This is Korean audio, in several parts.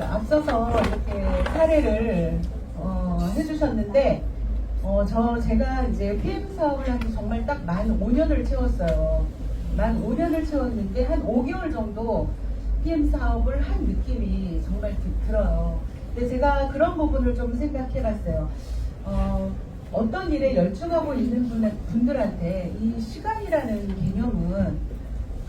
앞서서 이렇게 사례를 해주셨는데, 제가 이제 PM 사업을 한 지 정말 딱 만 5년을 채웠어요. 만 5년을 채웠는데 한 5개월 정도 PM 사업을 한 느낌이 정말 들어요. 근데 제가 그런 부분을 좀 생각해 봤어요. 어떤 일에 열중하고 있는 분들한테 이 시간이라는 개념은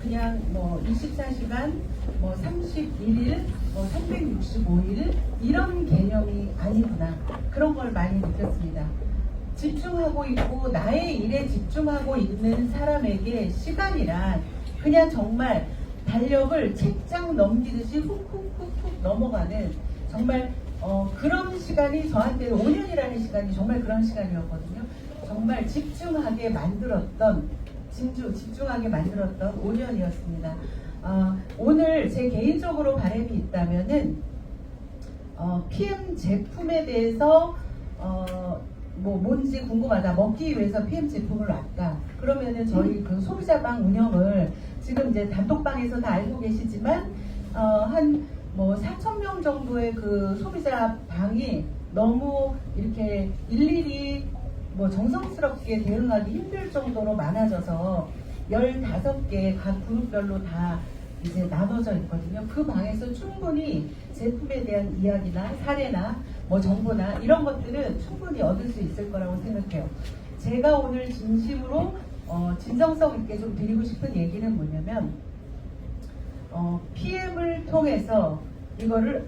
그냥 뭐 24시간, 뭐 31일, 뭐 365일 이런 개념이 아니구나. 그런 걸 많이 느꼈습니다. 집중하고 있고 나의 일에 집중하고 있는 사람에게 시간이란 그냥 정말 달력을 책장 넘기듯이 훅훅훅훅 넘어가는 정말 그런 시간이 저한테는 5년이라는 시간이 정말 그런 시간이었거든요. 정말 집중하게 만들었던 5년이었습니다. 오늘 제 개인적으로 바람이 있다면은 PM 제품에 대해서 뭔지 궁금하다. 먹기 위해서 PM 제품을 왔다. 그러면은 저희 그 소비자방 운영을 지금 이제 단톡방에서 다 알고 계시지만 한 4,000명 정도의 그 소비자 방이 너무 이렇게 일일이 정성스럽게 대응하기 힘들 정도로 많아져서 15개 각 그룹별로 다 이제 나눠져 있거든요. 그 방에서 충분히 제품에 대한 이야기나 사례나 정보나 이런 것들은 충분히 얻을 수 있을 거라고 생각해요. 제가 오늘 진심으로 진정성 있게 좀 드리고 싶은 얘기는 뭐냐면 PM을 통해서 PM을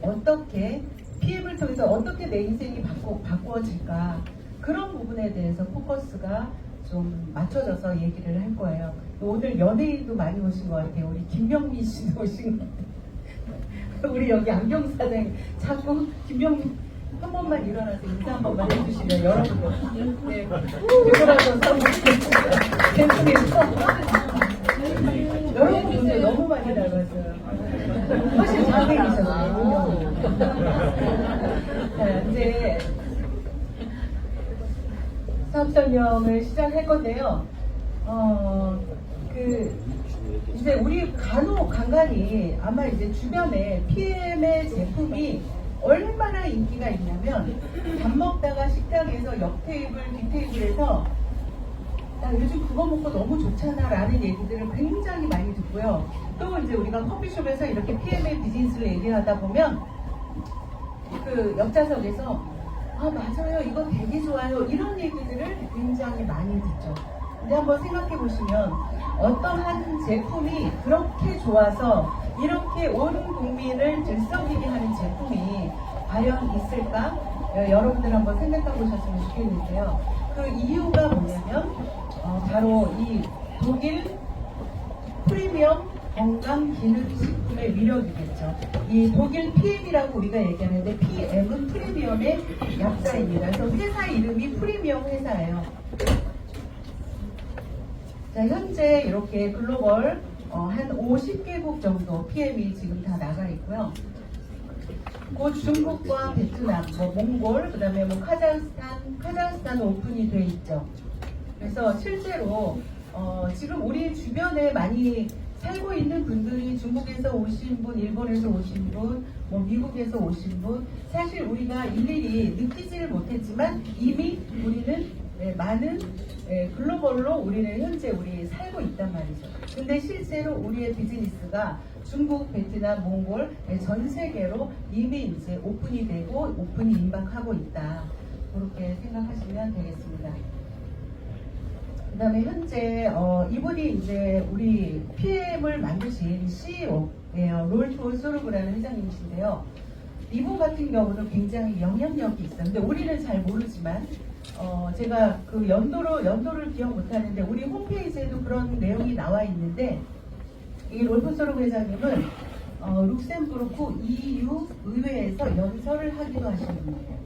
통해서 어떻게 내 인생이 바꾸어질까, 그런 부분에 대해서 포커스가 좀 맞춰져서 얘기를 할 거예요. 오늘 연예인도 많이 오신 것 같아요. 우리 김병민 씨도 오신 것 같아요. 우리 여기 안경 사장 자꾸 김병민 한 번만 일어나서 인사 한 번만 해주시면 여러분들 누구라도 대통에서 여러분 분들 너무 많이 나갔어요. 훨씬 잘생기셨어요. 자, 이제 사업 설명을 시작할 건데요. 이제 우리 간간히 아마 이제 주변에 PM의 제품이 얼마나 인기가 있냐면, 밥 먹다가 식당에서 옆 테이블, 뒷 테이블에서 나 요즘 그거 먹고 너무 좋잖아 라는 얘기들을 굉장히 많이 듣고요. 또 이제 우리가 커피숍에서 이렇게 PM의 비즈니스를 얘기하다 보면 그 옆좌석에서 맞아요, 이거 되게 좋아요, 이런 얘기들을 굉장히 많이 듣죠. 근데 한번 생각해 보시면 어떠한 제품이 그렇게 좋아서 이렇게 온 국민을 들썩이게 하는 제품이 과연 있을까? 여러분들 한번 생각해 보셨으면 좋겠는데요. 그 이유가 뭐냐면 바로 이 독일 프리미엄 건강기능식품의 위력이겠죠. 이 독일 PM이라고 우리가 얘기하는데 PM은 프리미엄의 약자입니다. 그래서 회사 이름이 프리미엄 회사예요. 자, 현재 이렇게 글로벌 한 50개국 정도 PM이 지금 다 나가 있고요. 곧 중국과 베트남, 몽골, 그 다음에 카자흐스탄 오픈이 돼 있죠. 그래서 실제로 지금 우리 주변에 많이 살고 있는 분들이 중국에서 오신 분, 일본에서 오신 분, 미국에서 오신 분, 사실 우리가 일일이 느끼지를 못했지만 이미 우리는 많은 글로벌로 우리는 현재 살고 있단 말이죠. 근데 실제로 우리의 비즈니스가 중국, 베트남, 몽골 전 세계로 이미 이제 오픈이 되고 오픈이 임박하고 있다. 그렇게 생각하시면 되겠습니다. 그 다음에 현재 이분이 이제 우리 PM을 만드신 CEO예요. 롤프 소르브라는 회장님이신데요. 이분 같은 경우는 굉장히 영향력이 있어요. 근데 우리는 잘 모르지만 제가 그 연도를 기억 못하는데 우리 홈페이지에도 그런 내용이 나와 있는데, 이 롤프 소르브 회장님은 룩셈부르크 EU 의회에서 연설을 하기도 하시는 분이에요.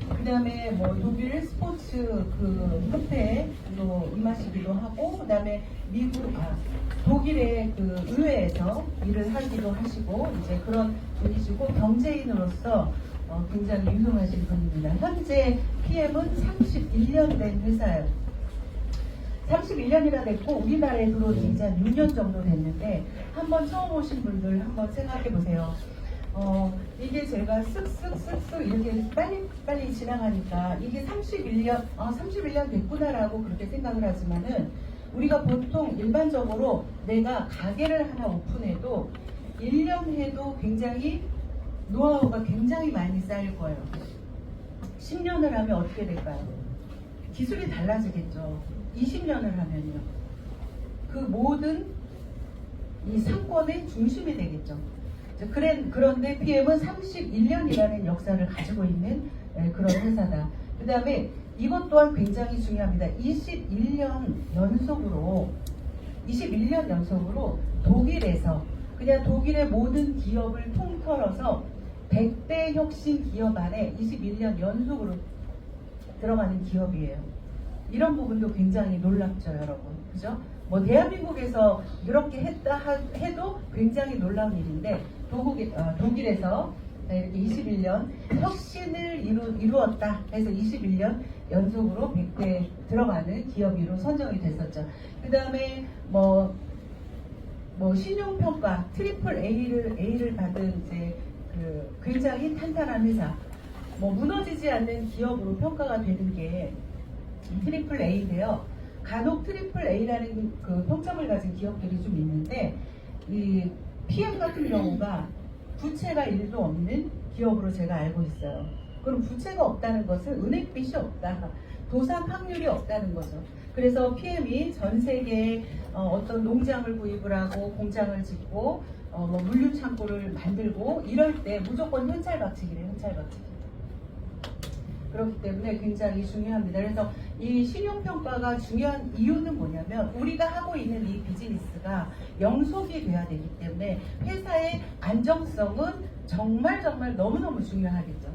그 다음에 독일 스포츠 그 협회로 임하시기도 하고, 그 다음에 독일의 그 의회에서 일을 하기도 하시고, 이제 그런 분이시고 경제인으로서 굉장히 유명하신 분입니다. 현재 PM은 31년 된 회사예요. 31년이나 됐고 우리나라에 들어온 지 이제 한 6년 정도 됐는데, 한번 처음 오신 분들 한번 생각해 보세요. 이게 제가 쓱쓱쓱쓱 이렇게 빨리 지나가니까 이게 31년 됐구나라고 그렇게 생각을 하지만은 우리가 보통 일반적으로 내가 가게를 하나 오픈해도 1년 해도 굉장히 노하우가 굉장히 많이 쌓일 거예요. 10년을 하면 어떻게 될까요? 기술이 달라지겠죠. 20년을 하면요. 그 모든 이 상권의 중심이 되겠죠. 그런데 PM은 31년이라는 역사를 가지고 있는 그런 회사다. 그 다음에 이것 또한 굉장히 중요합니다. 21년 연속으로 독일에서 그냥 독일의 모든 기업을 통틀어서 100대 혁신 기업 안에 21년 연속으로 들어가는 기업이에요. 이런 부분도 굉장히 놀랍죠, 여러분. 그죠? 뭐 대한민국에서 이렇게 했다 해도 굉장히 놀라운 일인데 독일에서 이렇게 21년 혁신을 이루었다 해서 21년 연속으로 100대 들어가는 기업으로 선정이 됐었죠. 그 다음에 뭐 신용평가 트리플 A를 받은 이제 그 굉장히 탄탄한 회사, 뭐 무너지지 않는 기업으로 평가가 되는 게 트리플 A인데요. 간혹 트리플 A라는 그 평점을 가진 기업들이 좀 있는데 이 PM 같은 경우가 부채가 1도 없는 기업으로 제가 알고 있어요. 그럼 부채가 없다는 것은 은행빚이 없다, 도산 확률이 없다는 거죠. 그래서 PM이 전 세계에 어떤 농장을 구입을 하고 공장을 짓고 뭐 물류 창고를 만들고 이럴 때 무조건 현찰박치기래요. 현찰박치기. 그렇기 때문에 굉장히 중요합니다. 그래서 이 신용평가가 중요한 이유는 뭐냐면 우리가 하고 있는 이 비즈니스가 영속이 돼야 되기 때문에 회사의 안정성은 정말 너무너무 중요하겠죠.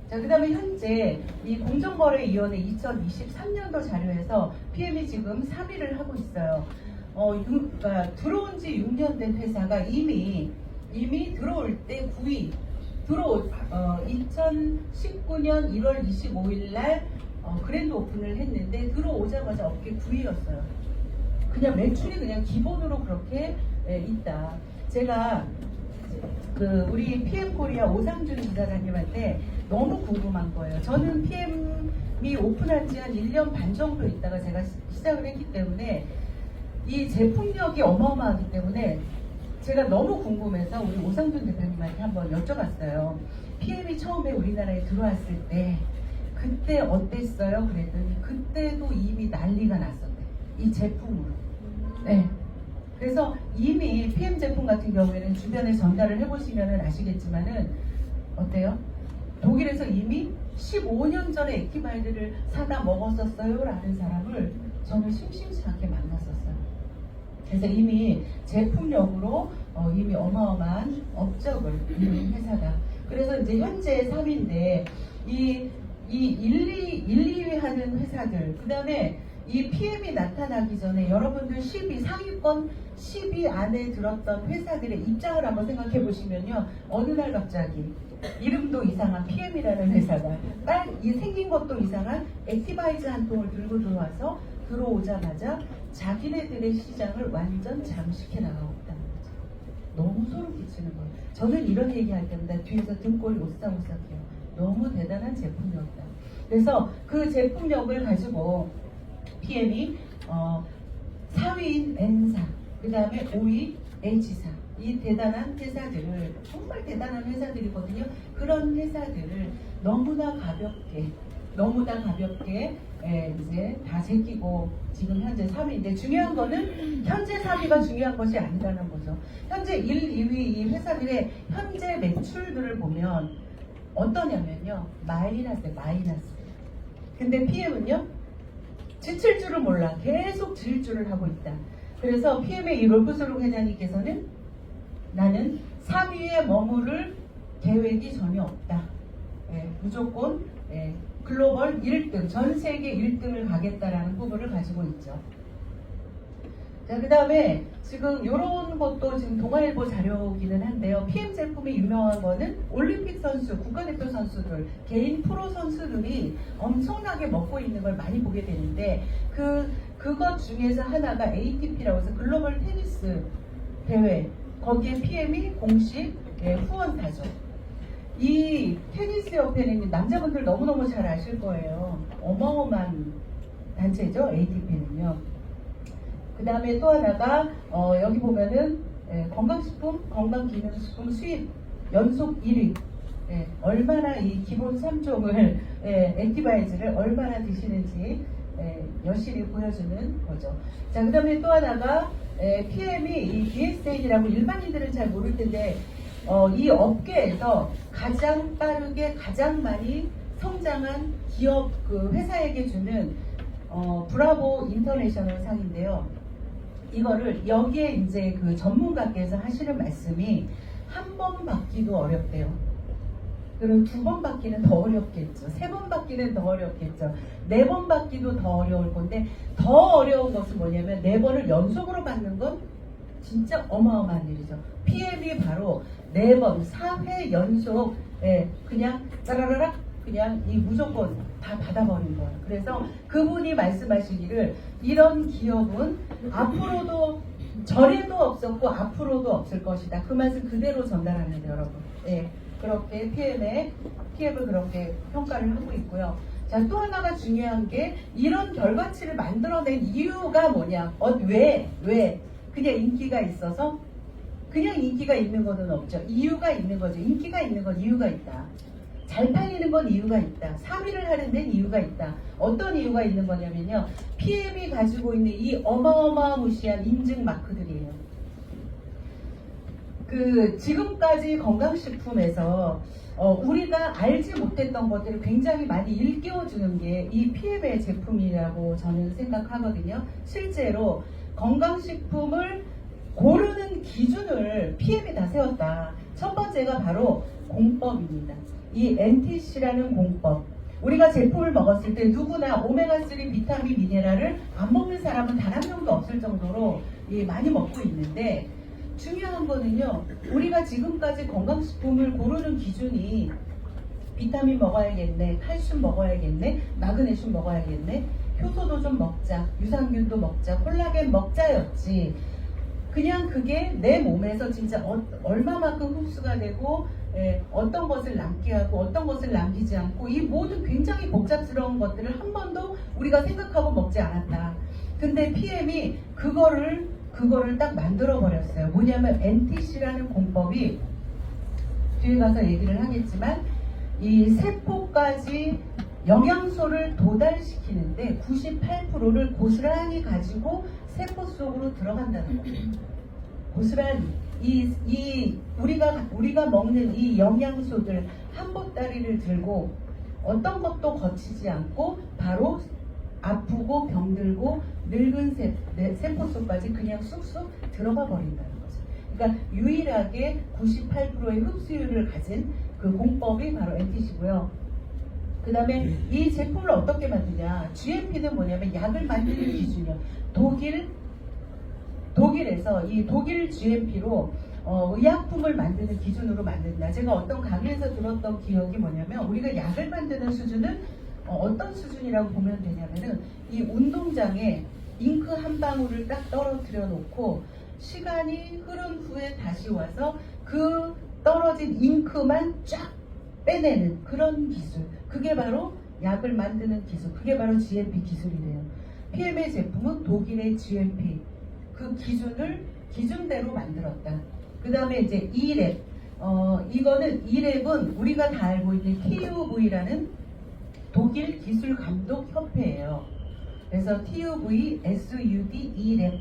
자, 그 다음에 현재 이 공정거래위원회 2023년도 자료에서 PM이 지금 3위를 하고 있어요. 그러니까 들어온 지 6년 된 회사가 이미 들어올 때 9위, 2019년 1월 25일 날 그랜드 오픈을 했는데 들어오자마자 업계 9위였어요. 그냥 매출이 그냥 기본으로 그렇게 있다. 제가 우리 PM 코리아 오상준 지사장님한테 너무 궁금한 거예요. 저는 PM이 오픈한 지 한 1년 반 정도 있다가 제가 시작을 했기 때문에 이 제품력이 어마어마하기 때문에 제가 너무 궁금해서 우리 오상준 대표님한테 한번 여쭤봤어요. PM이 처음에 우리나라에 들어왔을 때 그때 어땠어요? 그랬더니 그때도 이미 난리가 났었대. 이 제품으로. 네. 그래서 이미 PM 제품 같은 경우에는 주변에 전달을 해보시면 아시겠지만은 어때요? 독일에서 이미 15년 전에 액티마이드를 사다 먹었었어요 라는 사람을 저는 심심치 않게 만났었어요. 그래서 이미 제품력으로 이미 어마어마한 업적을 이룬 회사다. 그래서 이제 현재 3위인데 이 1, 2위 하는 회사들, 그 다음에 이 PM이 나타나기 전에 여러분들 10위, 상위권 10위 안에 들었던 회사들의 입장을 한번 생각해 보시면요. 어느 날 갑자기 이름도 이상한 PM이라는 회사가 생긴 것도 이상한 액티바이즈 한 통을 들고 들어와서 들어오자마자 자기네들의 시장을 완전 잠식해 나가고 있다는 거죠. 너무 소름 끼치는 거예요. 저는 이런 얘기할 때마다 뒤에서 등골이 오싹오싹해요. 너무 대단한 제품력이다. 그래서 그 제품력을 가지고 PM이 4위인 N사, 그 다음에 5위 H사, 이 대단한 회사들을, 정말 대단한 회사들이거든요. 그런 회사들을 너무나 가볍게 이제 다 제끼고 지금 현재 3위인데 중요한 거는 현재 3위가 중요한 것이 아니라는 거죠. 현재 1, 2위 이 회사들의 현재 매출들을 보면 어떠냐면요. 마이너스. 근데 PM은요. 지칠 줄을 몰라. 계속 질주를 하고 있다. 그래서 PM의 이 롤프솔록 회장님께서는 나는 3위에 머무를 계획이 전혀 없다. 무조건 글로벌 1등, 전 세계 1등을 가겠다라는 후보를 가지고 있죠. 자, 그 다음에 지금 이런 것도 지금 동아일보 자료기는 한데요. PM 제품이 유명한 거는 올림픽 선수, 국가대표 선수들, 개인 프로 선수들이 엄청나게 먹고 있는 걸 많이 보게 되는데 그것 중에서 하나가 ATP라고 해서 글로벌 테니스 대회, 거기에 PM이 공식 예, 후원사죠. 이 테니스 협회는 남자분들 너무너무 잘 아실 거예요. 어마어마한 단체죠. ATP는요. 그 다음에 또 하나가 여기 보면은 건강식품, 건강기능식품 수입 연속 1위. 얼마나 이 기본 3종을 액티바이즈를 얼마나 드시는지 여실히 보여주는 거죠. 자, 그 다음에 또 하나가 PM이 이 BSA라고 일반인들은 잘 모를 텐데 이 업계에서 가장 빠르게 가장 많이 성장한 기업 그 회사에게 주는 브라보 인터내셔널 상인데요. 이거를 여기에 이제 그 전문가께서 하시는 말씀이 한 번 받기도 어렵대요. 그럼 2번 받기는 더 어렵겠죠. 3번 받기는 더 어렵겠죠. 4번 받기도 더 어려울 건데 더 어려운 것은 뭐냐면 4번을 연속으로 받는 건 진짜 어마어마한 일이죠. PM이 바로 4번, 4회 연속 그냥 짜라라락 그냥 이 무조건 다 받아버린 거예요. 그래서 그분이 말씀하시기를 이런 기업은 앞으로도 전에도 없었고 앞으로도 없을 것이다. 그 말씀 그대로 전달하는데 여러분. 그렇게 PM을 그렇게 평가를 하고 있고요. 자, 또 하나가 중요한 게 이런 결과치를 만들어낸 이유가 뭐냐? 왜? 그냥 인기가 있어서? 그냥 인기가 있는 거는 없죠. 이유가 있는 거죠. 인기가 있는 건 이유가 있다. 잘 팔리는 건 이유가 있다. 3위를 하는 데는 이유가 있다. 어떤 이유가 있는 거냐면요. PM이 가지고 있는 이 어마어마무시한 인증 마크들이에요. 지금까지 건강식품에서 우리가 알지 못했던 것들을 굉장히 많이 일깨워주는 게 이 PM의 제품이라고 저는 생각하거든요. 실제로 건강식품을 고르는 기준을 PM이 다 세웠다. 첫 번째가 바로 공법입니다. 이 NTC라는 공법. 우리가 제품을 먹었을 때 누구나 오메가3 비타민 미네랄을 안 먹는 사람은 단 한 명도 없을 정도로 많이 먹고 있는데 중요한 거는요. 우리가 지금까지 건강식품을 고르는 기준이 비타민 먹어야겠네, 칼슘 먹어야겠네, 마그네슘 먹어야겠네, 효소도 좀 먹자, 유산균도 먹자, 콜라겐 먹자였지. 그냥 그게 내 몸에서 진짜 얼마만큼 흡수가 되고 어떤 것을 남게 하고 어떤 것을 남기지 않고 이 모든 굉장히 복잡스러운 것들을 한 번도 우리가 생각하고 먹지 않았다. 근데 PM이 그거를 딱 만들어 버렸어요. 뭐냐면 NTC라는 공법이 뒤에 가서 얘기를 하겠지만 이 세포까지 영양소를 도달시키는데 98%를 고스란히 가지고 세포 속으로 들어간다는 거예요. 고스란히 우리가 먹는 이 영양소들 한 보따리를 들고 어떤 것도 거치지 않고 바로 아프고 병들고 늙은 세포 속까지 그냥 쑥쑥 들어가 버린다는 거죠. 그러니까 유일하게 98%의 흡수율을 가진 그 공법이 바로 NTC고요. 그 다음에 이 제품을 어떻게 만드냐? GMP는 뭐냐면 약을 만드는 기준이요. 독일에서 이 독일 GMP로 의약품을 만드는 기준으로 만든다. 제가 어떤 강의에서 들었던 기억이 뭐냐면 우리가 약을 만드는 수준은 어떤 수준이라고 보면 되냐면은 이 운동장에 잉크 한 방울을 딱 떨어뜨려 놓고 시간이 흐른 후에 다시 와서 그 떨어진 잉크만 쫙 빼내는 그런 기술. 그게 바로 약을 만드는 기술. 그게 바로 GMP 기술이래요. PM의 제품은 독일의 GMP 그 기준대로 만들었다. 그 다음에 이제 E랩. 이거는 E랩은 우리가 다 알고 있는 TUV라는 독일 기술 감독 협회예요. 그래서 TUV, SUD, E랩.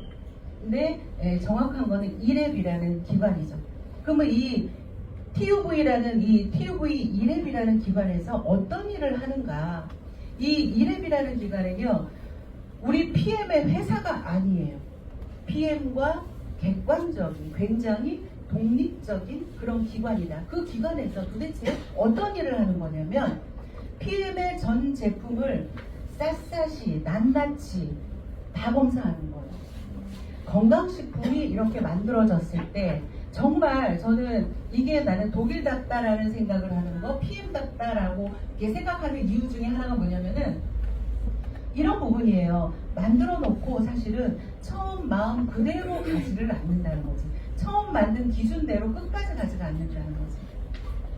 근데 정확한 거는 E랩이라는 기관이죠. 그러면 이 TUV라는 이 TUV E랩이라는 기관에서 어떤 일을 하는가? 이 E랩이라는 기관은요, 우리 PM의 회사가 아니에요. PM과 객관적인, 굉장히 독립적인 그런 기관이다. 그 기관에서 도대체 어떤 일을 하는 거냐면 PM의 전 제품을 샅샅이 낱낱이 다 검사하는 거예요. 건강식품이 이렇게 만들어졌을 때 정말 저는 이게 나는 독일답다라는 생각을 하는 거, PM답다라고 생각하는 이유 중에 하나가 뭐냐면은 이런 부분이에요. 만들어 놓고 사실은 처음 마음 그대로 가지를 않는다는 거지. 처음 만든 기준대로 끝까지 가지가 않는다는 거지.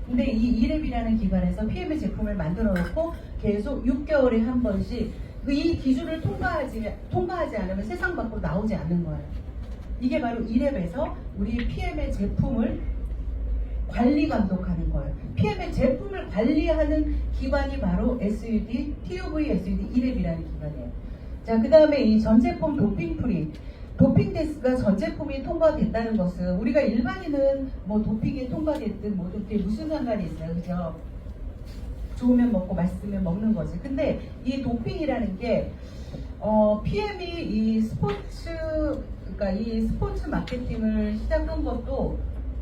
근데 이 이랩이라는 기관에서 PM의 제품을 만들어 놓고 계속 6개월에 한 번씩 이 기준을 통과하지 않으면 세상 밖으로 나오지 않는 거예요. 이게 바로 이랩에서 우리 PM의 제품을 관리 감독하는 거예요. PM의 제품을 관리하는 기관이 바로 SUD, TUV SUD 이랩이라는 기관이에요. 자, 그 다음에 이 전 제품 도핑 프리. 도핑 테스트가 전 제품이 통과됐다는 것은 우리가 일반인은 뭐 도핑이 통과됐든 뭐 그게 무슨 상관이 있어요, 그죠? 좋으면 먹고 맛있으면 먹는 거지. 근데 이 도핑이라는 게 PM이 이 스포츠 그러니까 이 스포츠 마케팅을 시작한 것도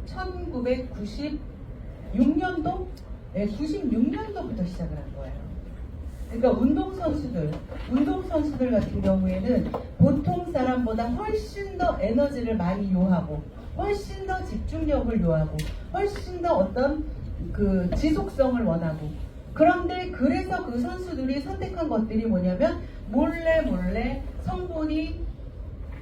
1996년도? 네, 96년도부터 시작을 한 거예요. 그러니까 운동선수들 같은 경우에는 보통 사람보다 훨씬 더 에너지를 많이 요하고, 훨씬 더 집중력을 요하고, 훨씬 더 어떤 그 지속성을 원하고, 그런데 그래서 그 선수들이 선택한 것들이 뭐냐면 몰래 성분이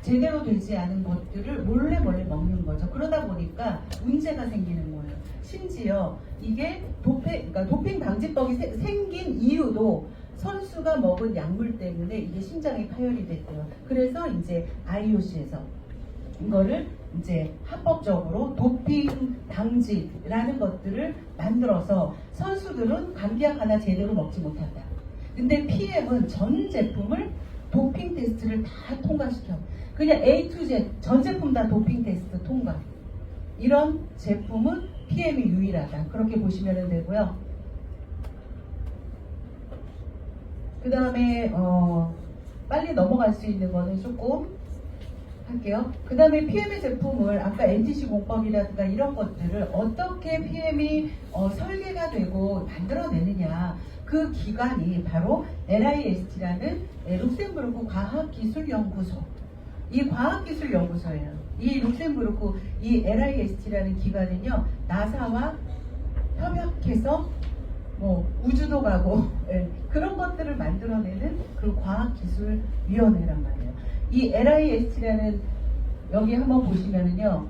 제대로 되지 않은 것들을 몰래 먹는 거죠. 그러다 보니까 문제가 생기는 거예요. 심지어 이게 그러니까 도핑 방지법이 생긴 이유도 선수가 먹은 약물 때문에 이게 심장에 파열이 됐대요. 그래서 이제 IOC에서 이거를 이제 합법적으로 도핑 방지라는 것들을 만들어서 선수들은 감기약 하나 제대로 먹지 못한다. 근데 PM은 전 제품을 도핑 테스트를 다 통과시켜. 그냥 A to Z 전 제품 다 도핑 테스트 통과. 이런 제품은 PM이 유일하다. 그렇게 보시면 되고요. 그 다음에 빨리 넘어갈 수 있는 거는 조금 할게요. 그 다음에 PM의 제품을 아까 NTC 공법이라든가 이런 것들을 어떻게 PM이 설계가 되고 만들어내느냐. 그 기관이 바로 LIST라는 룩셈부르크 과학기술연구소. 이 과학기술연구소예요. 이 룩셈부르크 이 LIST라는 기관은요, 나사와 협약해서 뭐 우주도 가고 그런 것들을 만들어내는 그 과학기술위원회란 말이에요. 이 LIST라는 여기 한번 보시면은요,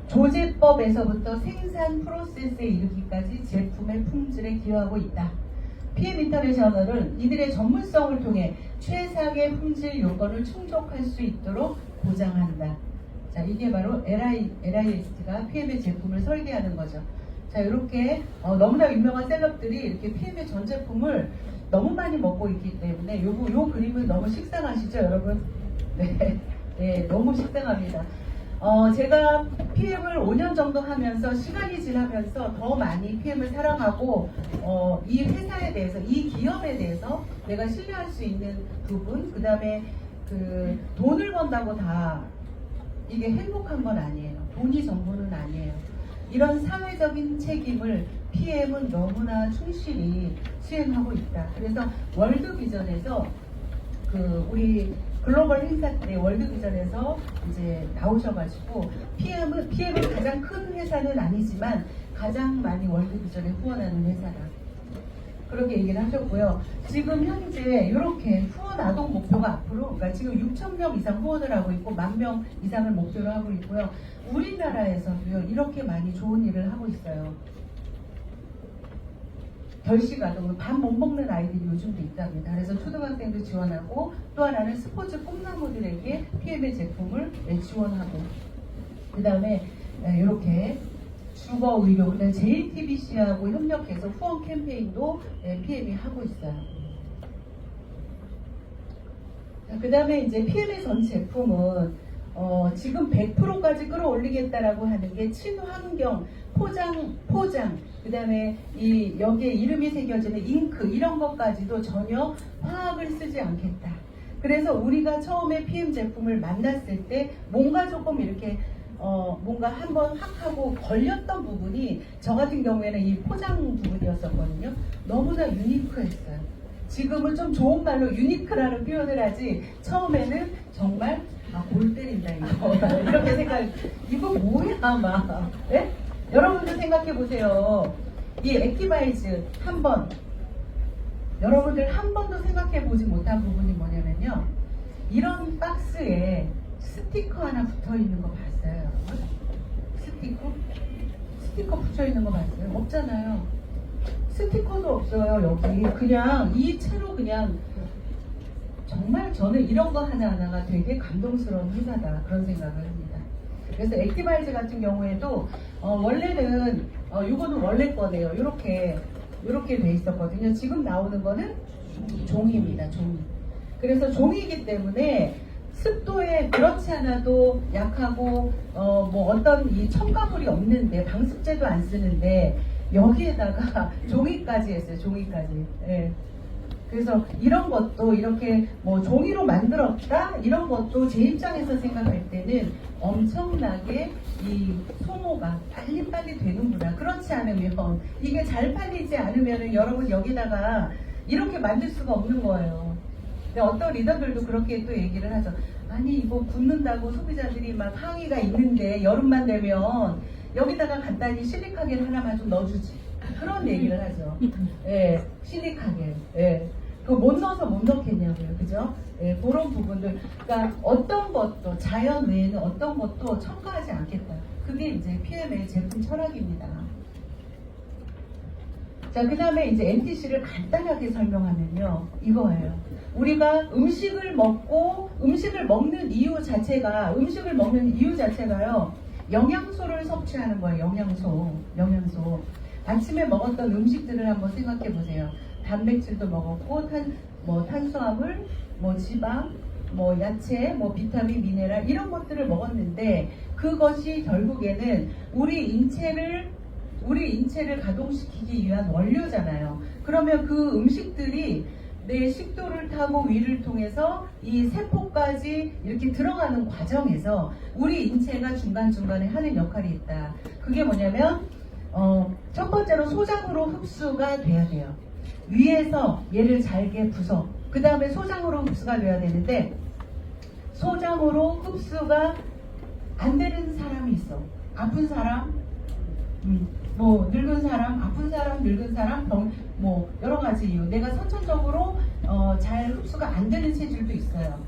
조제법에서부터 생산 프로세스에 이르기까지 제품의 품질에 기여하고 있다. PM 인터내셔널은 이들의 전문성을 통해 최상의 품질 요건을 충족할 수 있도록 보장한다. 자, 이게 바로 LIST가 PM의 제품을 설계하는 거죠. 자, 이렇게 너무나 유명한 셀럽들이 이렇게 PM의 전 제품을 너무 많이 먹고 있기 때문에 요 그림은 너무 식상하시죠, 여러분? 네, 네, 너무 식상합니다. 제가 PM을 5년 정도 하면서 시간이 지나면서 더 많이 PM을 사랑하고 이 회사에 대해서, 이 기업에 대해서 내가 신뢰할 수 있는 부분, 그 다음에 그 돈을 번다고 다 이게 행복한 건 아니에요. 돈이 전부는 아니에요. 이런 사회적인 책임을 PM은 너무나 충실히 수행하고 있다. 그래서 월드비전에서 우리 글로벌 행사 때 월드비전에서 이제 나오셔가지고 PM은 가장 큰 회사는 아니지만 가장 많이 월드비전에 후원하는 회사다. 그렇게 얘기를 하셨고요. 지금 현재 이렇게 후원 아동 목표가 앞으로, 그러니까 지금 6,000명 이상 후원을 하고 있고 10,000명 이상을 목표로 하고 있고요. 우리나라에서도요, 이렇게 많이 좋은 일을 하고 있어요. 결식아동, 밥 못 먹는 아이들이 요즘도 있답니다. 그래서 초등학생도 지원하고, 또 하나는 스포츠 꿈나무들에게 PM의 제품을 지원하고, 그 다음에 이렇게 주거의료, 그다음 JTBC하고 협력해서 후원 캠페인도 PM이 하고 있어요. 그 다음에 이제 PM의 전 제품은 지금 100%까지 끌어올리겠다라고 하는 게 친환경, 포장, 그 다음에 여기에 이름이 새겨지는 잉크, 이런 것까지도 전혀 화학을 쓰지 않겠다. 그래서 우리가 처음에 PM 제품을 만났을 때 뭔가 조금 이렇게 뭔가 한번 하고 걸렸던 부분이 저 같은 경우에는 이 포장 부분이었었거든요. 너무나 유니크했어요. 지금은 좀 좋은 말로 유니크라는 표현을 하지, 처음에는 정말 골 때린다 이거 이렇게 생각, 이거 뭐야 막. 네? 여러분들 생각해 보세요. 이 액티바이즈 여러분들 한 번도 생각해 보지 못한 부분이 뭐냐면요, 이런 박스에 스티커 하나 붙어 있는 거 봤어요, 여러분? 스티커 붙여 있는 거 봤어요? 없잖아요. 스티커도 없어요. 여기 그냥 이 채로 그냥 정말 저는 이런 거 하나하나가 되게 감동스러운 회사다 그런 생각을 합니다. 그래서 액티바이즈 같은 경우에도 원래는 이거는 원래 거네요. 이렇게 돼 있었거든요. 지금 나오는 거는 종이입니다. 종이. 그래서 종이기 때문에 습도에 그렇지 않아도 약하고 뭐 어떤 이 첨가물이 없는데 방습제도 안 쓰는데 여기에다가 종이까지 했어요. 종이까지. 예. 그래서 이런 것도 이렇게 뭐 종이로 만들었다 이런 것도 제 입장에서 생각할 때는 엄청나게 이 소모가 빨리빨리 되는구나. 그렇지 않으면 이게 잘 팔리지 않으면 여러분 여기다가 이렇게 만들 수가 없는 거예요. 근데 어떤 리더들도 그렇게 또 얘기를 하죠. 아니 이거 붓는다고 소비자들이 막 항의가 있는데 여름만 되면 여기다가 간단히 실리카겔 하나만 좀 넣어주지. 그런 얘기를 하죠. 예, 실리카겔. 예. 그거 못 넣어서 못 넣겠냐고요. 그죠? 예, 그런 부분들. 그러니까 어떤 것도, 자연 외에는 어떤 것도 첨가하지 않겠다. 그게 이제 PM의 제품 철학입니다. 자, 그 다음에 이제 NTC를 간단하게 설명하면요. 이거예요. 우리가 음식을 먹는 이유 자체가요. 영양소를 섭취하는 거예요. 영양소. 아침에 먹었던 음식들을 한번 생각해 보세요. 단백질도 먹었고, 탄수화물, 지방, 야채, 비타민, 미네랄 이런 것들을 먹었는데 그것이 결국에는 우리 인체를 가동시키기 위한 원료잖아요. 그러면 그 음식들이 내 식도를 타고 위를 통해서 이 세포까지 이렇게 들어가는 과정에서 우리 인체가 중간중간에 하는 역할이 있다. 그게 뭐냐면 첫 번째로 소장으로 흡수가 돼야 돼요. 위에서 얘를 잘게 부숴. 그 다음에 소장으로 흡수가 돼야 되는데 소장으로 흡수가 안 되는 사람이 있어. 아픈 사람, 늙은 사람, 아픈 사람, 늙은 사람, 여러 가지 이유. 내가 선천적으로 잘 흡수가 안 되는 체질도 있어요.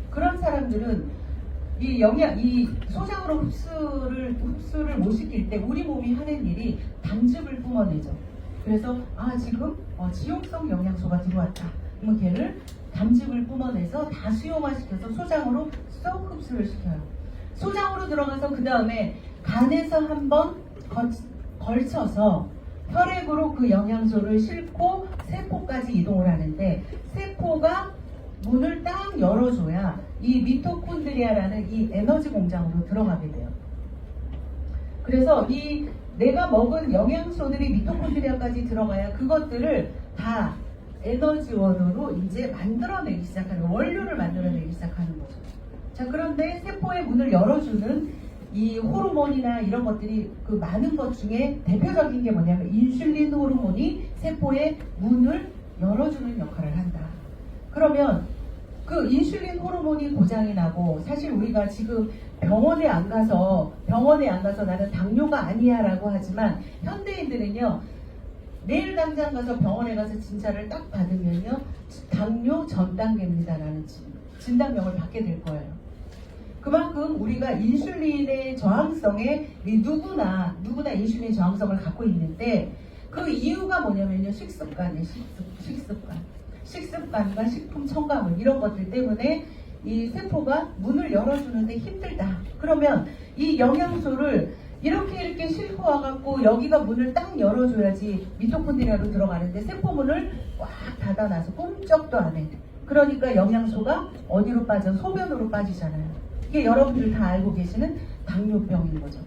그런 사람들은 이 소장으로 흡수를 못 시킬 때 우리 몸이 하는 일이 담즙을 뿜어내죠. 그래서 지금 지용성 영양소가 들어왔다. 그러면 걔를 담즙을 뿜어내서 다 수용화시켜서 소장으로 쏙 흡수를 시켜요. 소장으로 들어가서 그 다음에 간에서 한번 걸쳐서 혈액으로 그 영양소를 싣고 세포까지 이동을 하는데 세포가 문을 딱 열어줘야 이 미토콘드리아라는 이 에너지 공장으로 들어가게 돼요. 그래서 이 내가 먹은 영양소들이 미토콘드리아까지 들어가야 그것들을 다 에너지원으로 이제 만들어내기 시작하는, 원료를 만들어내기 시작하는 거죠. 자, 그런데 세포의 문을 열어주는 이 호르몬이나 이런 것들이 그 많은 것 중에 대표적인 게 뭐냐면 인슐린 호르몬이 세포의 문을 열어주는 역할을 한다. 그러면 그 인슐린 호르몬이 고장이 나고, 사실 우리가 지금 병원에 안 가서 나는 당뇨가 아니야 라고 하지만 현대인들은요, 내일 당장 가서 병원에 가서 진찰을 딱 받으면요, 당뇨 전 단계입니다 라는 진단명을 받게 될 거예요. 그만큼 우리가 인슐린의 저항성에 누구나 인슐린 저항성을 갖고 있는데, 그 이유가 뭐냐면요, 식습관이에요. 식습관과 식품 첨가물 이런 것들 때문에 이 세포가 문을 열어주는데 힘들다. 그러면 이 영양소를 이렇게 싣고 와갖고 여기가 문을 딱 열어줘야지 미토콘드리아로 들어가는데 세포 문을 꽉 닫아놔서 꿈쩍도 안 해. 그러니까 영양소가 어디로 빠져? 소변으로 빠지잖아요. 이게 여러분들 다 알고 계시는 당뇨병인 거죠.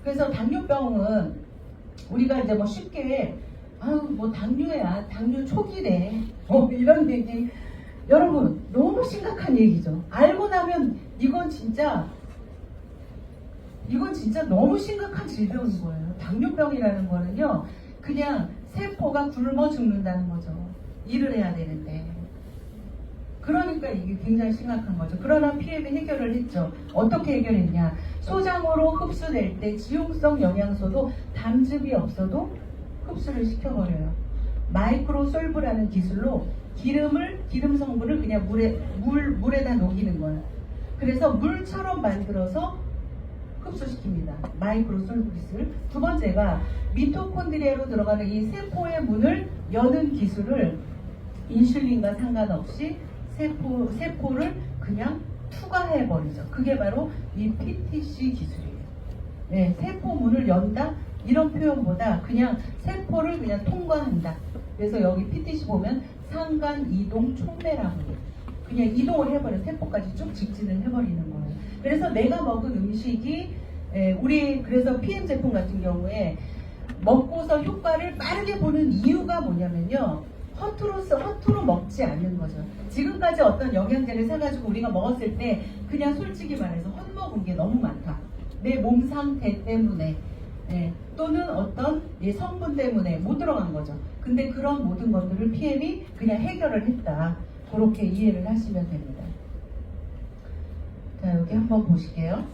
그래서 당뇨병은 우리가 이제 쉽게 당뇨야, 당뇨 초기래, 이런 얘기, 여러분 너무 심각한 얘기죠. 알고 나면 이건 진짜 너무 심각한 질병인 거예요. 당뇨병이라는 거는요, 그냥 세포가 굶어 죽는다는 거죠. 일을 해야 되는데. 그러니까 이게 굉장히 심각한 거죠. 그러나 PM이 해결을 했죠. 어떻게 해결했냐? 소장으로 흡수될 때 지용성 영양소도 담즙이 없어도 흡수를 시켜버려요. 마이크로솔브라는 기술로 기름 성분을 그냥 물에다 녹이는 거예요. 그래서 물처럼 만들어서 흡수시킵니다. 마이크로솔브리스를. 두 번째가 미토콘드리아로 들어가는 이 세포의 문을 여는 기술을 인슐린과 상관없이 세포를 그냥 투과해버리죠. 그게 바로 이 PTC 기술이에요. 네, 세포 문을 연다? 이런 표현보다 그냥 세포를 그냥 통과한다. 그래서 여기 PTC 보면 상간 이동 촉매라고 해요. 그냥 이동을 해버려. 세포까지 쭉 직진을 해버리는 거예요. 그래서 내가 먹은 음식이 우리 그래서 PM 제품 같은 경우에 먹고서 효과를 빠르게 보는 이유가 뭐냐면요. 허투루 먹지 않는 거죠. 지금까지 어떤 영양제를 사가지고 우리가 먹었을 때 그냥 솔직히 말해서 헛먹은 게 너무 많다. 내 몸 상태 때문에 또는 어떤 성분 때문에 못 들어간 거죠. 근데 그런 모든 것들을 PM이 그냥 해결을 했다. 그렇게 이해를 하시면 됩니다. 자, 여기 한번 보실게요.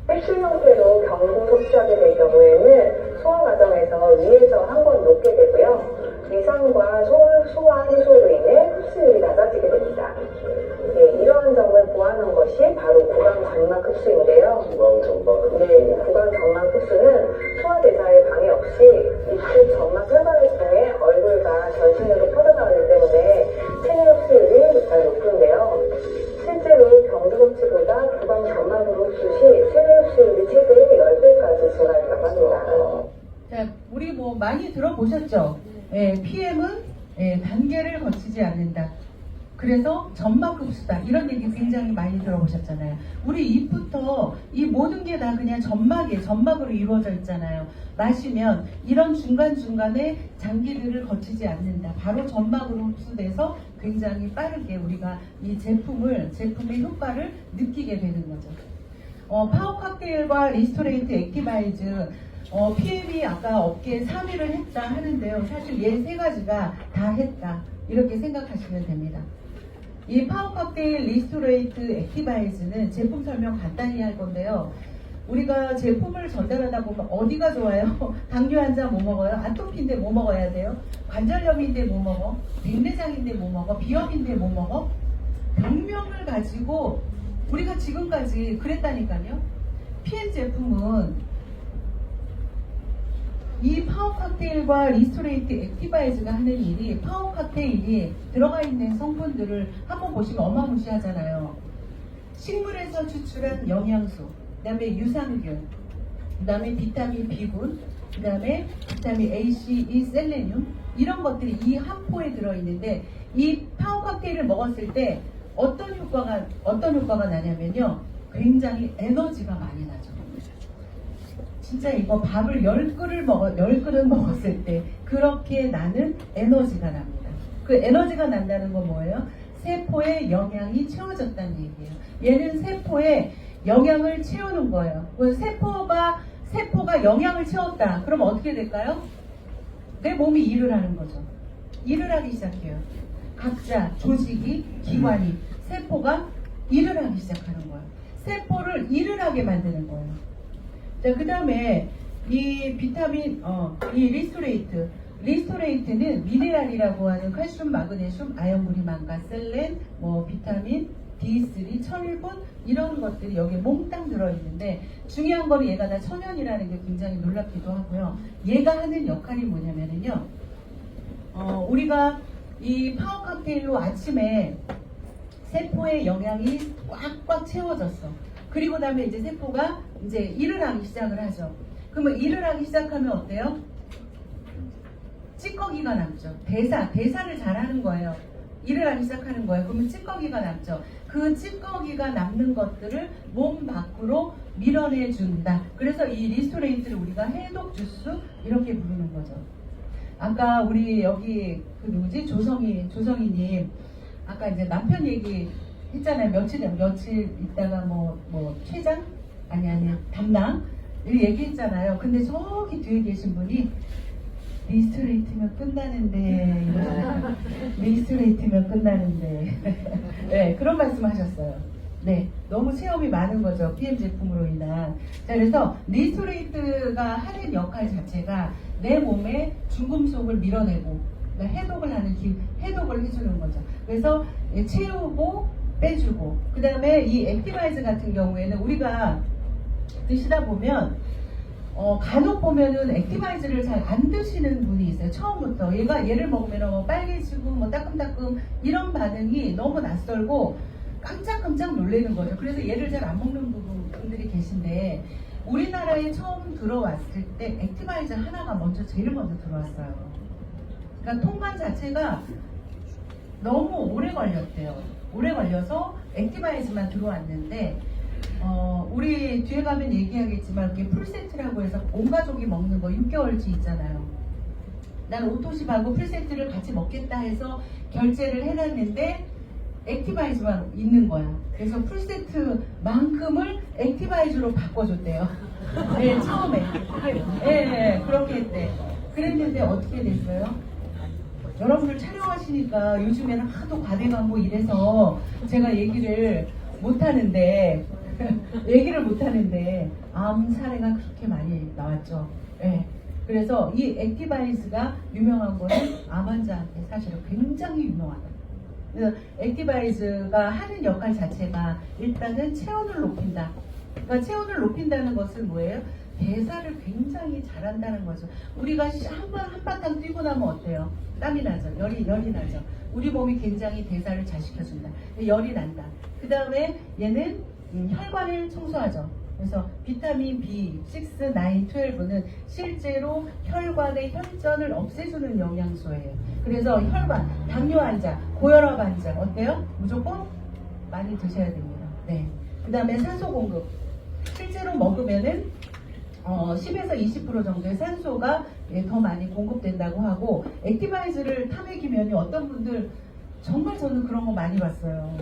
캡슐 형태로 경구 섭취하게 될 경우에는 소화 과정에서 위에서 한 번 녹게 되고요. 위산과 소화 해소로 인해 흡수율이 낮아지게 됩니다. 네, 이러한 점을 보완한 것이 바로 구강 점막 흡수인데요. 네, 구강 점막 흡수는 소화 대사에 방해 없이 입술 점막 혈관을 통해 얼굴과 전신으로 퍼져나가기 때문에 체내 흡수율이 잘 높은데요. 실제로 경구 섭취보다 구강 점막으로 흡수 시 체내 흡수율이 최대 10배까지 증가했다고 합니다. 자, 우리 뭐 많이 들어보셨죠? PM은 단계를 거치지 않는다. 그래서 점막 흡수다. 이런 얘기 굉장히 많이 들어보셨잖아요. 우리 입부터 이 모든 게 다 그냥 점막으로 이루어져 있잖아요. 마시면 이런 중간중간에 장기들을 거치지 않는다. 바로 점막으로 흡수돼서 굉장히 빠르게 우리가 이 제품의 효과를 느끼게 되는 거죠. 파워 칵테일과 리스토레이트 액티바이즈 PM이 아까 업계에 3위를 했다 하는데요. 사실 얘 세 가지가 다 했다. 이렇게 생각하시면 됩니다. 이 파워 칵테일 리스토레이트 액티바이즈는 제품 설명 간단히 할 건데요. 우리가 제품을 전달하다 보면 어디가 좋아요? 당뇨 환자 뭐 먹어요? 아토피인데 뭐 먹어야 돼요? 관절염인데 뭐 먹어? 백내장인데 뭐 먹어? 비염인데 뭐 먹어? 병명을 가지고 우리가 지금까지 그랬다니까요. PM 제품은 이 파워 칵테일과 리스토레이트 액티바이즈가 하는 일이 파워 칵테일이 들어가 있는 성분들을 한번 보시면 어마무시하잖아요. 식물에서 추출한 영양소, 그 다음에 유산균, 그 다음에 비타민 B군, 그 다음에 비타민 A, C, E, 셀레늄 이런 것들이 이 한 포에 들어있는데 이 파워 칵테일을 먹었을 때 어떤 효과가 나냐면요. 굉장히 에너지가 많이 나죠. 진짜 이거 밥을 10그릇 먹었을 때 그렇게 나는 에너지가 납니다. 그 에너지가 난다는 건 뭐예요? 세포에 영양이 채워졌다는 얘기예요. 얘는 세포에 영양을 채우는 거예요. 세포가 영양을 채웠다. 그럼 어떻게 될까요? 내 몸이 일을 하는 거죠. 일을 하기 시작해요. 각자 조직이, 기관이, 세포가 일을 하기 시작하는 거예요. 세포를 일을 하게 만드는 거예요. 자, 그 다음에 이 비타민, 이 리스토레이트는 미네랄이라고 하는 칼슘, 마그네슘, 아연무리만가, 셀렌, 비타민, D3, 철분 이런 것들이 여기에 몽땅 들어있는데 중요한 건 얘가 다 천연이라는 게 굉장히 놀랍기도 하고요. 얘가 하는 역할이 뭐냐면요. 우리가 이 파워 칵테일로 아침에 세포의 영양이 꽉꽉 채워졌어. 그리고 다음에 이제 세포가 이제 일을 하기 시작을 하죠. 그러면 일을 하기 시작하면 어때요? 찌꺼기가 남죠. 대사를 잘하는 거예요. 일을 하기 시작하는 거예요. 그러면 찌꺼기가 남죠. 그 찌꺼기가 남는 것들을 몸 밖으로 밀어내준다. 그래서 이 리스토레이트를 우리가 해독 주스 이렇게 부르는 거죠. 아까 우리 여기 그 누구지? 조성희님 아까 이제 남편 얘기 했잖아요. 며칠 있다가 최장? 아니 담당 이렇게 얘기했잖아요. 근데 저기 뒤에 계신 분이 리스토레이트면 끝나는데 리스토레이트면 끝나는데 네, 그런 말씀 하셨어요. 네, 너무 체험이 많은 거죠. PM 제품으로 인한. 자, 그래서 리스토레이트가 하는 역할 자체가 내 몸에 중금속을 밀어내고 해독을 해주는 거죠. 그래서 채우고 빼주고, 그 다음에 이 액티바이즈 같은 경우에는 우리가 드시다 보면 간혹 보면은 액티바이즈를 잘 안 드시는 분이 있어요. 처음부터 얘를 먹으면 뭐 빨개지고 뭐 따끔따끔 이런 반응이 너무 낯설고 깜짝깜짝 놀라는 거죠. 그래서 얘를 잘 안 먹는 분들이 계신데 우리나라에 처음 들어왔을 때 액티바이저 하나가 제일 먼저 들어왔어요. 그러니까 통관 자체가 너무 오래 걸렸대요. 오래 걸려서 액티바이즈만 들어왔는데 우리 뒤에 가면 얘기하겠지만 이렇게 풀세트라고 해서 온 가족이 먹는 거 6개월치 있잖아요. 난 오토십하고 풀세트를 같이 먹겠다 해서 결제를 해놨는데 액티바이즈만 있는 거야. 그래서 풀세트만큼을 액티바이즈로 바꿔줬대요. 네, 처음에. 네, 그렇게 했대. 그랬는데 어떻게 됐어요? 여러분들 촬영하시니까 요즘에는 하도 과대광고 이래서 제가 얘기를 못하는데 암 사례가 그렇게 많이 나왔죠. 네. 그래서 이 액티바이즈가 유명한 거는 암 환자한테 사실은 굉장히 유명하다. 그래서 액티바이즈가 하는 역할 자체가 일단은 체온을 높인다. 그러니까 체온을 높인다는 것은 뭐예요? 대사를 굉장히 잘한다는 거죠. 우리가 한바탕 뛰고 나면 어때요? 땀이 나죠. 열이 나죠. 우리 몸이 굉장히 대사를 잘 시켜준다. 열이 난다. 그 다음에 얘는 혈관을 청소하죠. 그래서 비타민 B6, 9, 12는 실제로 혈관의 혈전을 없애주는 영양소예요. 그래서 혈관, 당뇨 환자, 고혈압 환자 어때요? 무조건 많이 드셔야 됩니다. 네. 그 다음에 산소 공급. 실제로 먹으면은 10에서 20% 정도의 산소가 더 많이 공급된다고 하고 액티바이즈를 탐해기면이 어떤 분들 정말 저는 그런 거 많이 봤어요.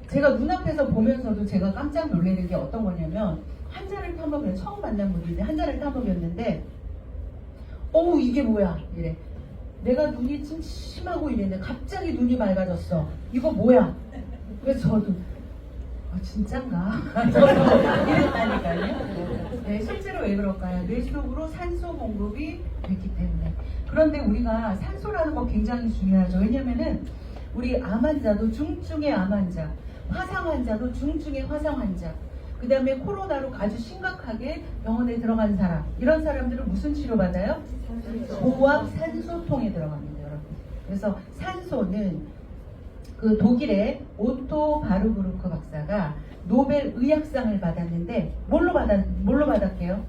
제가 눈앞에서 보면서도 제가 깜짝 놀라는 게 어떤 거냐면 한 잔을 타먹으면 처음 만난 분인데 한 잔을 타먹였는데 어우 이게 뭐야 이래. 내가 눈이 침침하고 이랬는데 갑자기 눈이 맑아졌어. 이거 뭐야? 그래서 저도 진짠가? 이랬다니까요. 네, 실제로 왜 그럴까요? 뇌 속으로 산소 공급이 됐기 때문에. 그런데 우리가 산소라는 거 굉장히 중요하죠. 왜냐면은 우리 암 환자도 중증의 암 환자, 화상 환자도 중증의 화상 환자, 그 다음에 코로나로 아주 심각하게 병원에 들어간 사람, 이런 사람들은 무슨 치료받아요? 고압 산소통에 들어갑니다, 여러분. 그래서 산소는 그 독일의 오토 바르부르크 박사가 노벨 의학상을 받았는데 뭘로 받았게요?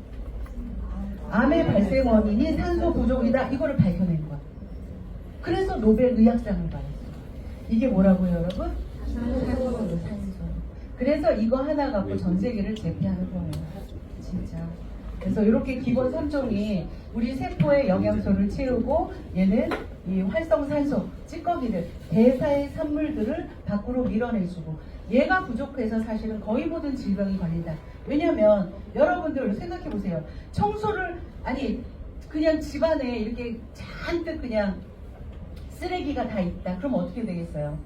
암의 발생 원인이 산소 부족이다. 이거를 밝혀낸 거야. 그래서 노벨 의학상을 받았어요. 이게 뭐라고요, 여러분? 산소. 그래서 이거 하나 갖고 전 세계를 제패하는 거예요. 진짜. 그래서 이렇게 기본 3종이 우리 세포의 영양소를 채우고 얘는 이 활성산소, 찌꺼기들, 대사의 산물들을 밖으로 밀어내주고 얘가 부족해서 사실은 거의 모든 질병이 걸린다. 왜냐면 여러분들 생각해보세요. 청소를 그냥 집안에 이렇게 잔뜩 그냥 쓰레기가 다 있다. 그럼 어떻게 되겠어요?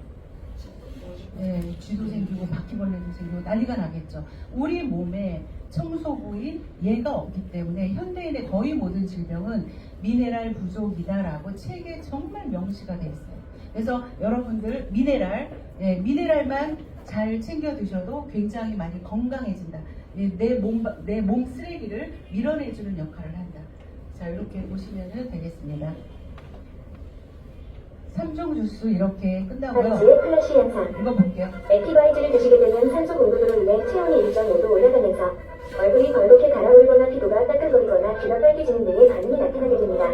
네, 쥐도 생기고 바퀴벌레도 생기고 난리가 나겠죠. 우리 몸에 청소부인 얘가 없기 때문에 현대인의 거의 모든 질병은 미네랄 부족이다라고 책에 정말 명시가 되어 있어요. 그래서 여러분들 미네랄만 잘 챙겨 드셔도 굉장히 많이 건강해진다. 내 몸 쓰레기를 밀어내주는 역할을 한다. 자, 이렇게 보시면 되겠습니다. 3종 주스 이렇게 끝나고요. 플래시 현상. 이거 볼게요. 액티바이즈를 드시게 되면 산소 공급으로 인해 체온이 1.5도 올라가면서 얼굴이 벌겋게 달아오르거나 피부가 따뜻거리거나 귀가 빨개지는 등의 반응이 나타나게 됩니다.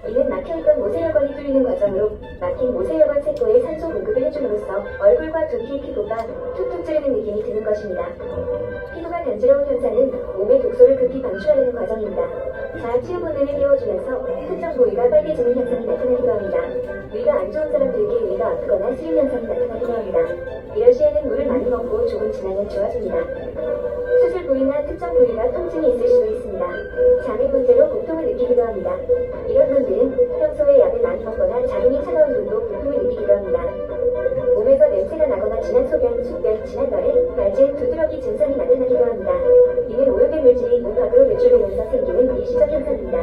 이는 막혀있던 모세혈관이 뚫리는 과정으로 막힌 모세혈관 세포에 산소 공급을 해줌으로써 얼굴과 두피 피부가 툭툭 찌르는 느낌이 드는 것입니다. 피부가 간지러운 현상은 몸의 독소를 급히 방출하려는 과정입니다. 자아치유 본능을 깨워주면서 특정 부위가 빨개지는 현상이 나타나기도 합니다. 위가 안 좋은 사람들에게 위가 아프거나 쓰림 현상이 나타나기도 합니다. 이럴 시에는 물을 많이 먹고 조금 지나면 좋아집니다. 수술 부위나 특정 부위가 통증이 있을 수도 있습니다. 장애 문제로 고통을 느끼기도 합니다. 이런 분들은 평소에 약을 많이 먹거나 자궁이 차가운 분도 고통을 느끼기도 합니다. 몸에서 냄새가 나거나 진한 소변, 진한 가래, 발진, 두드러기 증상이 나타나기도 합니다. 이는 오염된 물질이 몸 밖으로 배출되면서 생기는 일시적 현상입니다.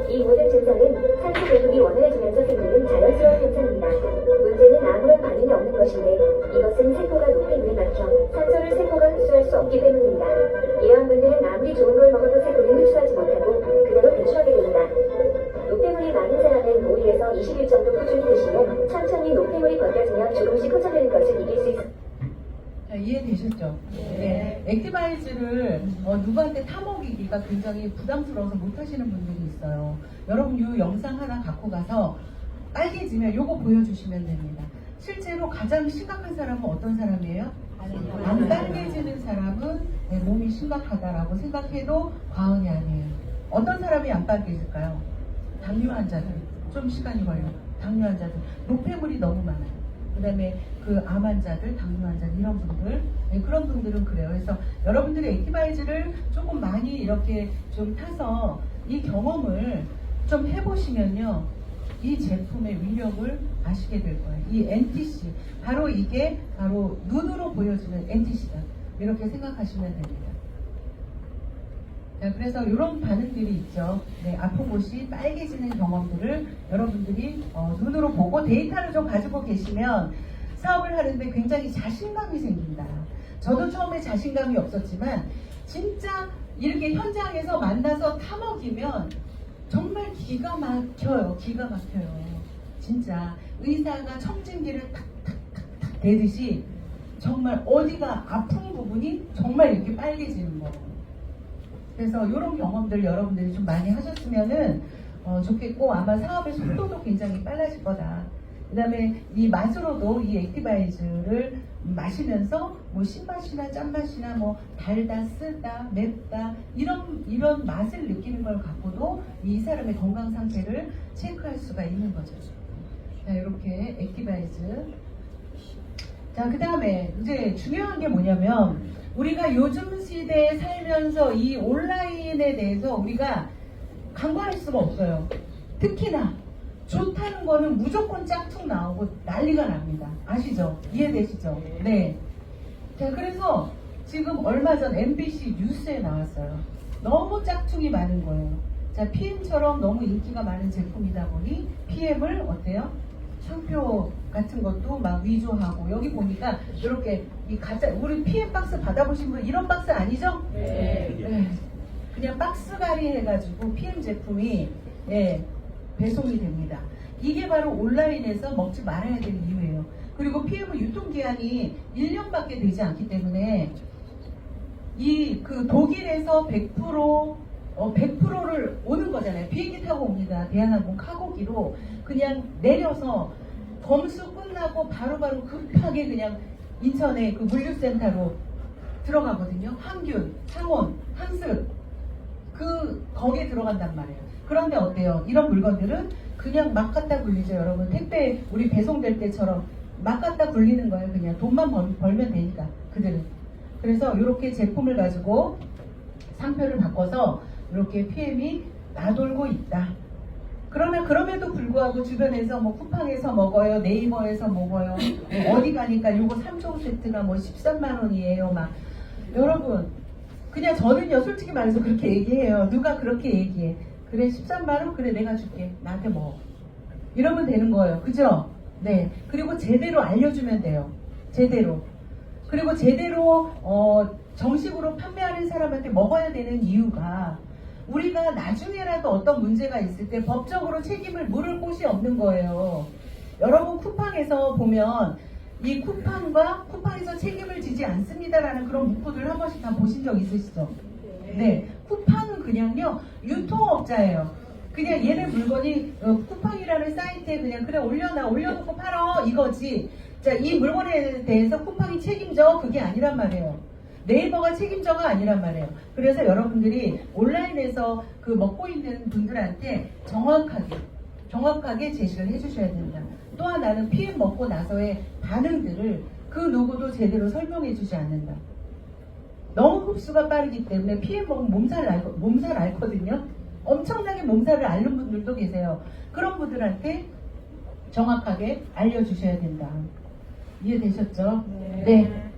이 모든 증상은 산소 공급이 원활해지면서 생기는 자연스러운 현상입니다. 문제는 아무런 반응이 없는 것인데 이것은 세포가 높게 물이 막혀 산소를 세포가 흡수할 수 없기 때문입니다. 이해되셨죠? 네. 액티바이즈를 누구한테 타먹이기가 굉장히 부담스러워서 못하시는 분들이 있어요. 여러분 이 영상 하나 갖고 가서 빨개지면 요거 보여주시면 됩니다. 실제로 가장 심각한 사람은 어떤 사람이에요? 안 빨개지는 사람은 몸이 심각하다라고 생각해도 과언이 아니에요. 어떤 사람이 안 빨개질까요? 당뇨 환자들. 좀 시간이 걸려요. 당뇨 환자들. 노폐물이 너무 많아요. 그 다음에 그 암 환자들, 당뇨 환자들 이런 분들, 그런 분들은 그래요. 그래서 여러분들이 액티바이즈를 조금 많이 이렇게 좀 타서 이 경험을 좀 해보시면요, 이 제품의 위력을 아시게 될 거예요. 이 NTC, 바로 이게 바로 눈으로 보여주는 NTC다. 이렇게 생각하시면 됩니다. 자, 그래서 이런 반응들이 있죠. 네, 아픈 곳이 빨개지는 경험들을 여러분들이 눈으로 보고 데이터를 좀 가지고 계시면 사업을 하는데 굉장히 자신감이 생긴다. 저도 처음에 자신감이 없었지만 진짜 이렇게 현장에서 만나서 타먹이면 정말 기가 막혀요. 기가 막혀요. 진짜 의사가 청진기를 탁탁탁탁 대듯이 정말 어디가 아픈 부분이 정말 이렇게 빨개지는 거. 그래서 이런 경험들 여러분들이 좀 많이 하셨으면은 좋겠고, 아마 사업의 속도도 굉장히 빨라질 거다. 그 다음에 이 맛으로도 이 액티바이즈를 마시면서 뭐 신맛이나 짠맛이나 뭐 달다, 쓰다, 맵다 이런 맛을 느끼는 걸 갖고도 이 사람의 건강 상태를 체크할 수가 있는 거죠. 자, 이렇게 액티바이즈. 자, 그 다음에 이제 중요한 게 뭐냐면, 우리가 요즘 시대에 살면서 이 온라인에 대해서 우리가 간과할 수가 없어요. 특히나 좋다는 거는 무조건 짝퉁 나오고 난리가 납니다. 아시죠? 이해되시죠? 네. 자, 그래서 지금 얼마 전 MBC 뉴스에 나왔어요. 너무 짝퉁이 많은 거예요. 자, PM처럼 너무 인기가 많은 제품이다 보니 PM을 어때요? 상표 같은 것도 막 위조하고, 여기 보니까 이렇게 이 가짜, 우리 PM 박스 받아보신 분 이런 박스 아니죠? 네. 네. 그냥 박스갈이 해가지고 PM 제품이 배송이 됩니다. 이게 바로 온라인에서 먹지 말아야 되는 이유예요. 그리고 PM은 유통기한이 1년밖에 되지 않기 때문에 이 그 독일에서 100%를 오는 거잖아요. 비행기 타고 옵니다. 대한항공 카고기로 그냥 내려서 검수 끝나고 바로바로 급하게 그냥 인천의 그 물류센터로 들어가거든요. 항균, 항온, 항습 거기에 들어간단 말이에요. 그런데 어때요? 이런 물건들은 그냥 막 갖다 굴리죠. 여러분 택배 우리 배송될 때처럼 막 갖다 굴리는 거예요. 그냥 돈만 벌면 되니까 그들은. 그래서 이렇게 제품을 가지고 상표를 바꿔서 이렇게 PM이 나돌고 있다. 그러면 그럼에도 불구하고 주변에서 뭐 쿠팡에서 먹어요, 네이버에서 먹어요, 어디 가니까 요거 3종 세트가 뭐 13만 원이에요. 막 여러분 그냥 저는요 솔직히 말해서 그렇게 얘기해요. 누가 그렇게 얘기해? 그래 13만 원? 그래 내가 줄게. 나한테 먹어. 이러면 되는 거예요. 그죠? 네. 그리고 제대로 알려주면 돼요. 제대로. 그리고 제대로 정식으로 판매하는 사람한테 먹어야 되는 이유가, 우리가 나중에라도 어떤 문제가 있을 때 법적으로 책임을 물을 곳이 없는 거예요. 여러분 쿠팡에서 보면 이 쿠팡에서 책임을 지지 않습니다라는 그런 문구들 한 번씩 다 보신 적 있으시죠? 네. 쿠팡은 그냥요 유통업자예요. 그냥 얘네 물건이 쿠팡이라는 사이트에 그냥 그래 올려놓고 팔어 이거지. 자, 이 물건에 대해서 쿠팡이 책임져 그게 아니란 말이에요. 네이버가 책임져가 아니란 말이에요. 그래서 여러분들이 온라인에서 그 먹고 있는 분들한테 정확하게 제시를 해주셔야 된다. 또 하나는 PM 먹고 나서의 반응들을 그 누구도 제대로 설명해 주지 않는다. 너무 흡수가 빠르기 때문에 PM 먹으면 몸살 앓거든요. 엄청나게 몸살을 앓는 분들도 계세요. 그런 분들한테 정확하게 알려주셔야 된다. 이해되셨죠? 네.